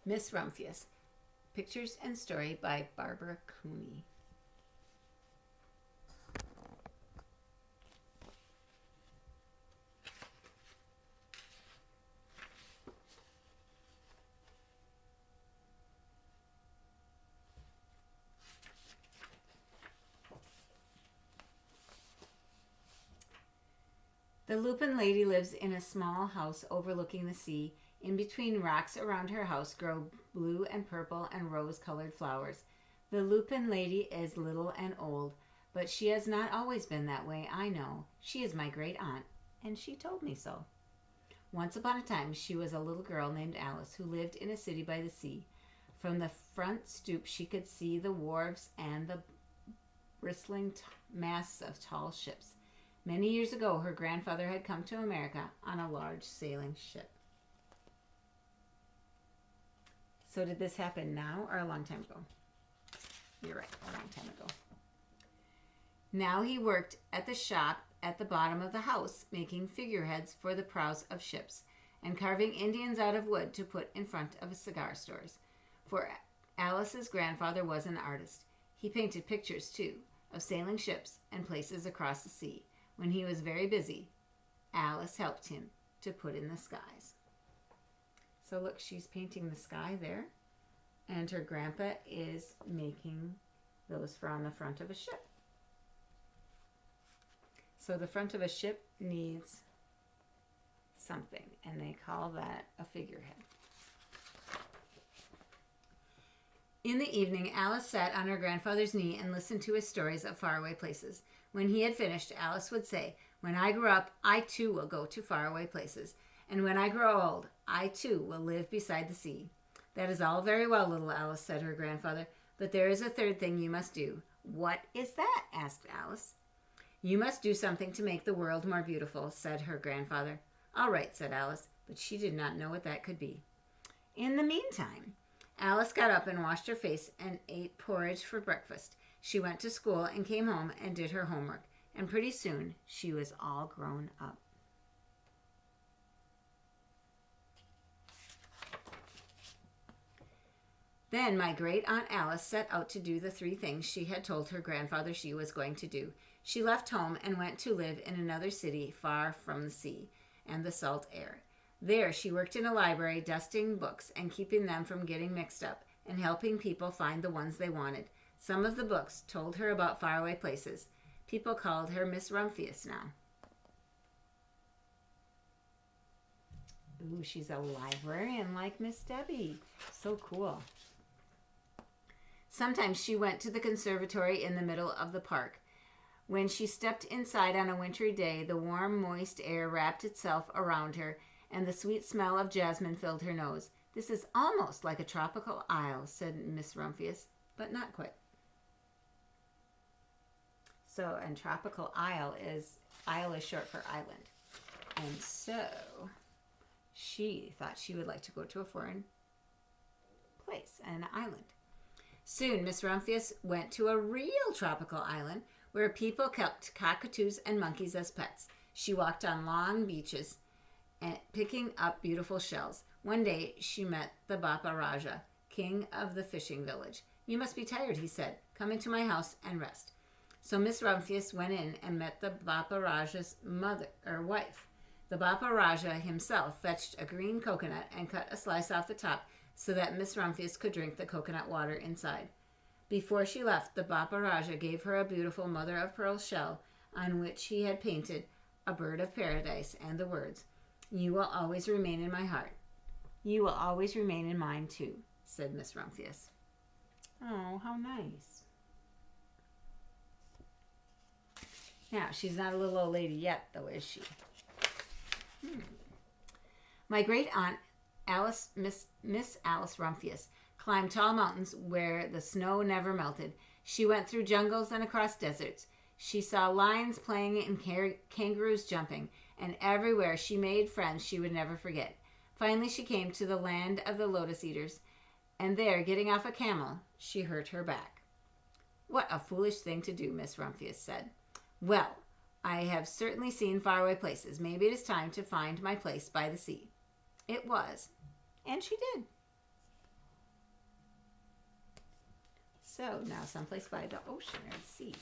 Miss Rumphius. Pictures and Story by Barbara Cooney. The Lupin lady lives in a small house overlooking the sea. In between rocks around her house grow blue and purple and rose-colored flowers. The Lupin lady is little and old, but she has not always been that way, I know. She is my great aunt, and she told me so. Once upon a time, she was a little girl named Alice who lived in a city by the sea. From the front stoop, she could see the wharves and the bristling masts of tall ships. Many years ago, her grandfather had come to America on a large sailing ship. So did this happen now or a long time ago? You're right, a long time ago. Now he worked at the shop at the bottom of the house, making figureheads for the prows of ships and carving Indians out of wood to put in front of cigar stores. For Alice's grandfather was an artist. He painted pictures, too, of sailing ships and places across the sea. When he was very busy, Alice helped him to put in the skies. So look, she's painting the sky there, and her grandpa is making those for on the front of a ship. So the front of a ship needs something, and they call that a figurehead. In the evening, Alice sat on her grandfather's knee and listened to his stories of faraway places. When he had finished, Alice would say, "When I grow up, I too will go to faraway places. And when I grow old, I too will live beside the sea." "That is all very well, little Alice," said her grandfather, "but there is a third thing you must do." "What is that?" asked Alice. "You must do something to make the world more beautiful," said her grandfather. "All right," said Alice, but she did not know what that could be. In the meantime, Alice got up and washed her face and ate porridge for breakfast. She went to school and came home and did her homework, and pretty soon she was all grown up. Then my great aunt Alice set out to do the 3 things she had told her grandfather she was going to do. She left home and went to live in another city far from the sea and the salt air. There she worked in a library, dusting books and keeping them from getting mixed up and helping people find the ones they wanted. Some of the books told her about faraway places. People called her Miss Rumphius now. Ooh, she's a librarian like Miss Debbie. So cool. Sometimes she went to the conservatory in the middle of the park. When she stepped inside on a wintry day, the warm, moist air wrapped itself around her, and the sweet smell of jasmine filled her nose. "This is almost like a tropical isle," said Miss Rumphius, "but not quite." So, and tropical isle is short for island. And so, she thought she would like to go to a foreign place, an island. Soon, Miss Rumphius went to a real tropical island where people kept cockatoos and monkeys as pets. She walked on long beaches and picking up beautiful shells. One day, she met the Bapa Raja, king of the fishing village. "You must be tired," he said. "Come into my house and rest." So Miss Rumphius went in and met the Bapa Raja's wife. The Bapa Raja himself fetched a green coconut and cut a slice off the top so that Miss Rumphius could drink the coconut water inside. Before she left, the Bapa Raja gave her a beautiful mother-of-pearl shell on which he had painted a bird of paradise and the words, "You will always remain in my heart. You will always remain in mine, too," said Miss Rumphius. Oh, how nice. Now, she's not a little old lady yet, though, is she? My great aunt, Miss Alice Rumphius, climbed tall mountains where the snow never melted. She went through jungles and across deserts. She saw lions playing and kangaroos jumping, and everywhere she made friends she would never forget. Finally, she came to the land of the lotus eaters, and there, getting off a camel, she hurt her back. "What a foolish thing to do," Miss Rumphius said. "Well, I have certainly seen faraway places. Maybe it is time to find my place by the sea." It was, and she did. So now someplace by the ocean or the sea.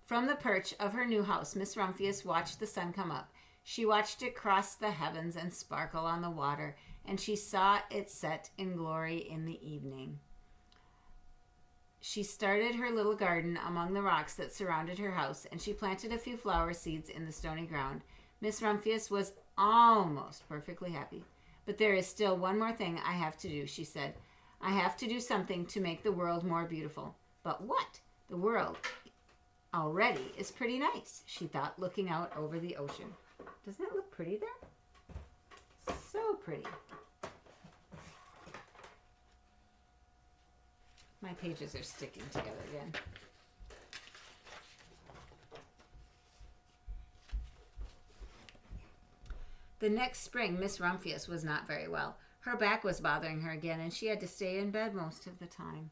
From the perch of her new house, Miss Rumphius watched the sun come up. She watched it cross the heavens and sparkle on the water, and she saw it set in glory in the evening. She started her little garden among the rocks that surrounded her house, and she planted a few flower seeds in the stony ground. Miss Rumphius was almost perfectly happy. But there is still one more thing I have to do, she said. I have to do something to make the world more beautiful. But what? The world already is pretty nice, she thought, looking out over the ocean. Doesn't it look pretty there? So pretty. My pages are sticking together again. The next spring, Miss Rumphius was not very well. Her back was bothering her again, and she had to stay in bed most of the time.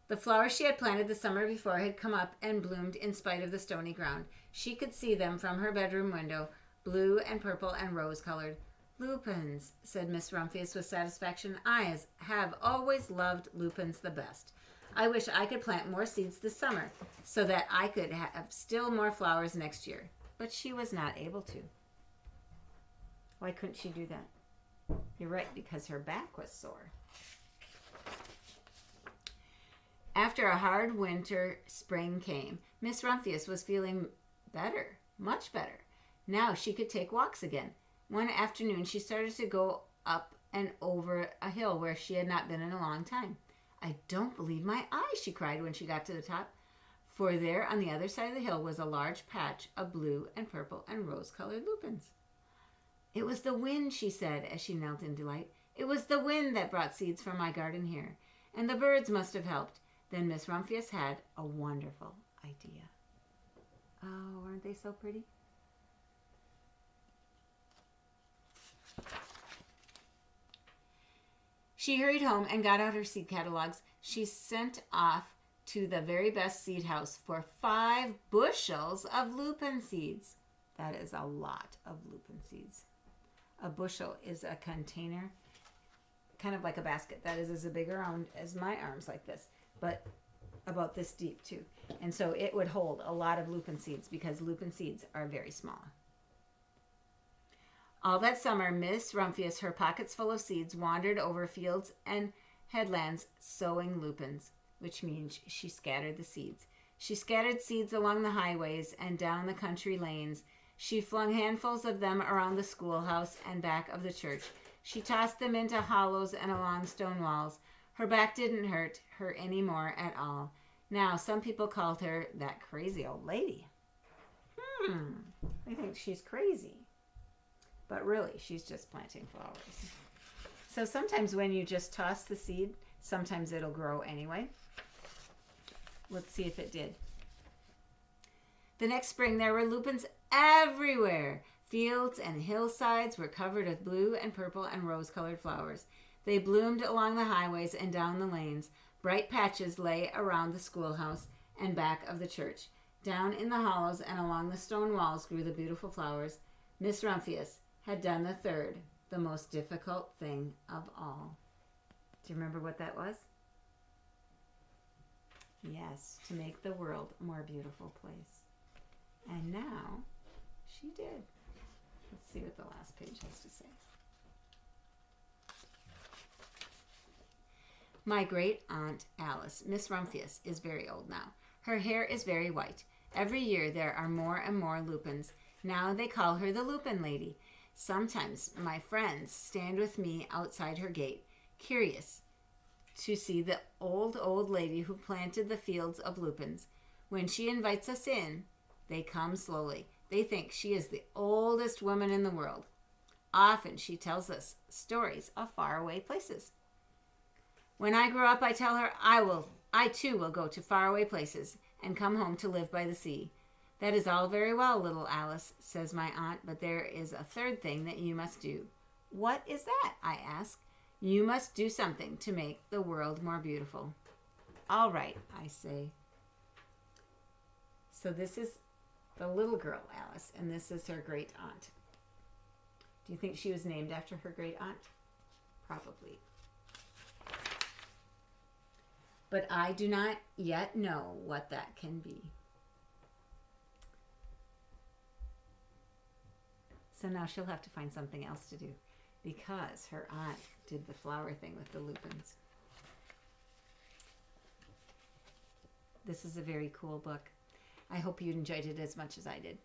The flowers she had planted the summer before had come up and bloomed in spite of the stony ground. She could see them from her bedroom window, blue and purple and rose-colored. Lupins, said Miss Rumphius with satisfaction. I have always loved lupins the best. I wish I could plant more seeds this summer so that I could have still more flowers next year. But she was not able to. Why couldn't she do that? You're right, because her back was sore. After a hard winter, spring came. Miss Rumphius was feeling better, much better. Now she could take walks again. One afternoon, she started to go up and over a hill where she had not been in a long time. I don't believe my eyes, she cried when she got to the top. For there on the other side of the hill was a large patch of blue and purple and rose-colored lupins. It was the wind, she said as she knelt in delight. It was the wind that brought seeds from my garden here. And the birds must have helped. Then Miss Rumphius had a wonderful idea. Oh, aren't they so pretty? She hurried home and got out her seed catalogs. She sent off to the very best seed house for 5 bushels of lupin seeds. That is a lot of lupin seeds. A bushel is a container, kind of like a basket. That is as big around as my arms like this, but about this deep too. And so it would hold a lot of lupin seeds because lupin seeds are very small. All that summer, Miss Rumphius, her pockets full of seeds, wandered over fields and headlands sowing lupins, which means she scattered the seeds. She scattered seeds along the highways and down the country lanes. She flung handfuls of them around the schoolhouse and back of the church. She tossed them into hollows and along stone walls. Her back didn't hurt her any more at all. Now, some people called her that crazy old lady. I think she's crazy. But really, she's just planting flowers. So sometimes when you just toss the seed, sometimes it'll grow anyway. Let's see if it did. The next spring, there were lupins everywhere. Fields and hillsides were covered with blue and purple and rose-colored flowers. They bloomed along the highways and down the lanes. Bright patches lay around the schoolhouse and back of the church. Down in the hollows and along the stone walls grew the beautiful flowers. Miss Rumphius had done the third, the most difficult thing of all. Do you remember what that was? Yes, to make the world a more beautiful place. And now she did. Let's see what the last page has to say. My great aunt Alice, Miss Rumphius, is very old now. Her hair is very white. Every year there are more and more lupins. Now they call her the Lupin Lady. Sometimes my friends stand with me outside her gate, curious to see the old lady who planted the fields of lupins. When she invites us in, they come slowly. They think she is the oldest woman in the world. Often she tells us stories of faraway places. When I grow up, I tell her I too will go to faraway places and come home to live by the sea. That is all very well, little Alice, says my aunt, but there is a third thing that you must do. What is that? I ask. You must do something to make the world more beautiful. All right, I say. So this is the little girl, Alice, and this is her great aunt. Do you think she was named after her great aunt? Probably. But I do not yet know what that can be. So now she'll have to find something else to do because her aunt did the flower thing with the lupins. This is a very cool book. I hope you enjoyed it as much as I did.